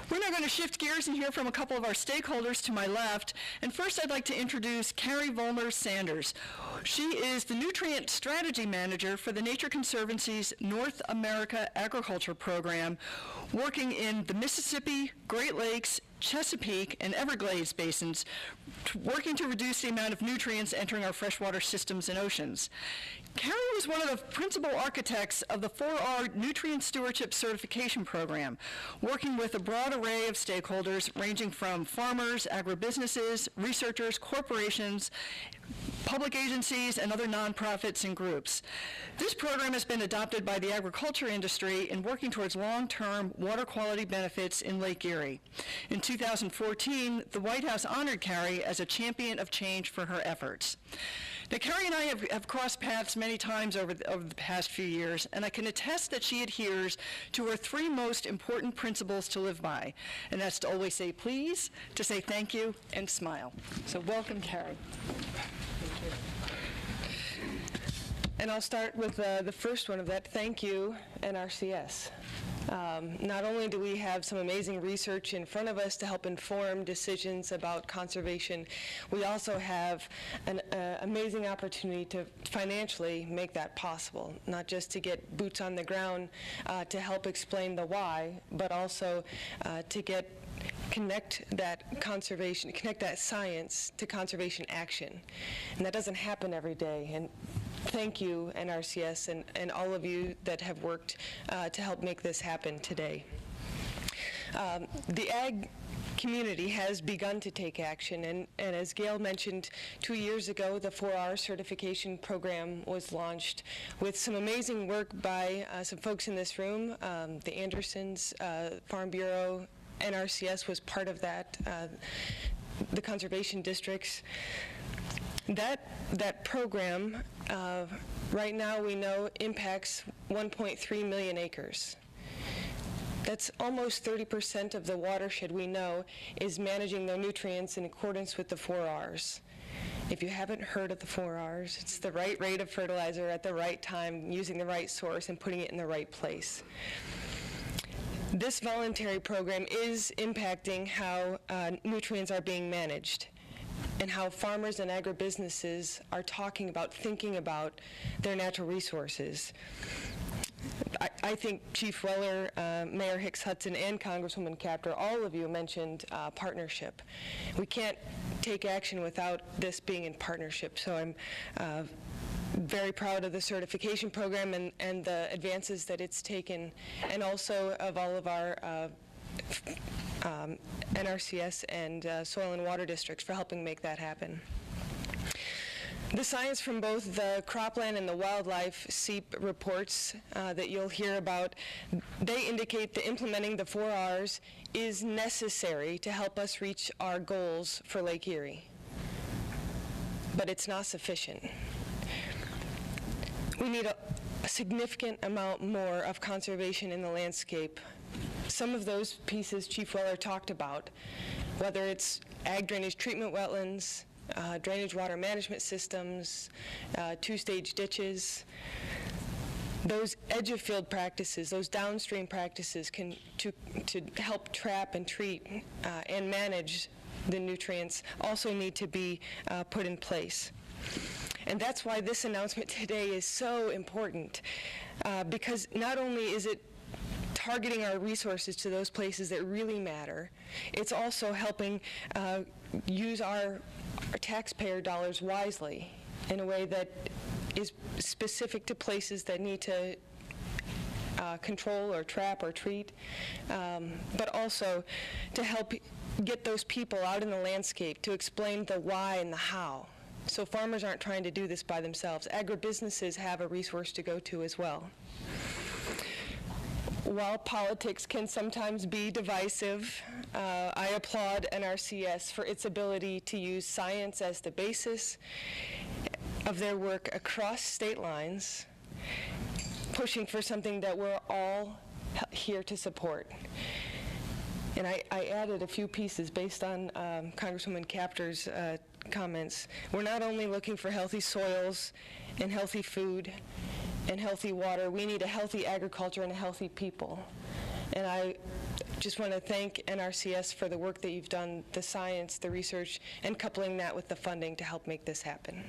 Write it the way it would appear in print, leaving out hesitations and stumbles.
We're now going to shift gears and hear from a couple of our stakeholders to my left. And first, I'd like to introduce Carrie Vollmer-Sanders. She is the Nutrient Strategy Manager for the Nature Conservancy's North America Agriculture Program, working in the Mississippi, Great Lakes, Chesapeake, and Everglades basins, working to reduce the amount of nutrients entering our freshwater systems and oceans. Carrie was one of the principal architects of the 4R Nutrient Stewardship Certification Program, working with a broad array of stakeholders ranging from farmers, agribusinesses, researchers, corporations, public agencies, and other nonprofits and groups. This program has been adopted by the agriculture industry in working towards long-term water quality benefits in Lake Erie. In 2014, the White House honored Carrie as a champion of change for her efforts. Now, Carrie and I have crossed paths many times over the past few years, and I can attest that she adheres to her three most important principles to live by, and that's to always say please, to say thank you, and smile. So welcome, Carrie. And I'll start with the first one of that, thank you, NRCS. Not only do we have some amazing research in front of us to help inform decisions about conservation, we also have an amazing opportunity to financially make that possible, not just to get boots on the ground to help explain the why, but also to connect that science to conservation action. And that doesn't happen every day. And thank you, NRCS, and all of you that have worked to help make this happen today. The ag community has begun to take action, and as Gail mentioned, 2 years ago, the 4R certification program was launched with some amazing work by some folks in this room, the Andersons, Farm Bureau, NRCS was part of that, the conservation districts. That program, right now we know, impacts 1.3 million acres. That's almost 30% of the watershed we know is managing their nutrients in accordance with the 4Rs. If you haven't heard of the 4Rs, it's the right rate of fertilizer at the right time, using the right source, and putting it in the right place. This voluntary program is impacting how nutrients are being managed and how farmers and agribusinesses are thinking about their natural resources. I think Chief Weller, Mayor Hicks Hudson, and Congresswoman Capter, all of you mentioned partnership. We can't take action without this being in partnership, so I'm very proud of the certification program and the advances that it's taken, and also of all of our NRCS and soil and water districts for helping make that happen. The science from both the cropland and the wildlife SEEP reports that you'll hear about, they indicate that implementing the 4Rs is necessary to help us reach our goals for Lake Erie. But it's not sufficient. We need a significant amount more of conservation in the landscape. Some of those pieces Chief Weller talked about, whether it's ag drainage treatment wetlands, drainage water management systems, two-stage ditches. Those edge of field practices, those downstream practices to help trap and treat and manage the nutrients also need to be put in place. And that's why this announcement today is so important, because not only is it targeting our resources to those places that really matter, it's also helping use our taxpayer dollars wisely in a way that is specific to places that need to control or trap or treat, but also to help get those people out in the landscape to explain the why and the how. So farmers aren't trying to do this by themselves. Agribusinesses have a resource to go to as well. While politics can sometimes be divisive, I applaud NRCS for its ability to use science as the basis of their work across state lines, pushing for something that we're all here to support. And I added a few pieces based on Congresswoman Capter's comments. We're not only looking for healthy soils and healthy food and healthy water, we need a healthy agriculture and a healthy people. And I just want to thank NRCS for the work that you've done, the science, the research, and coupling that with the funding to help make this happen.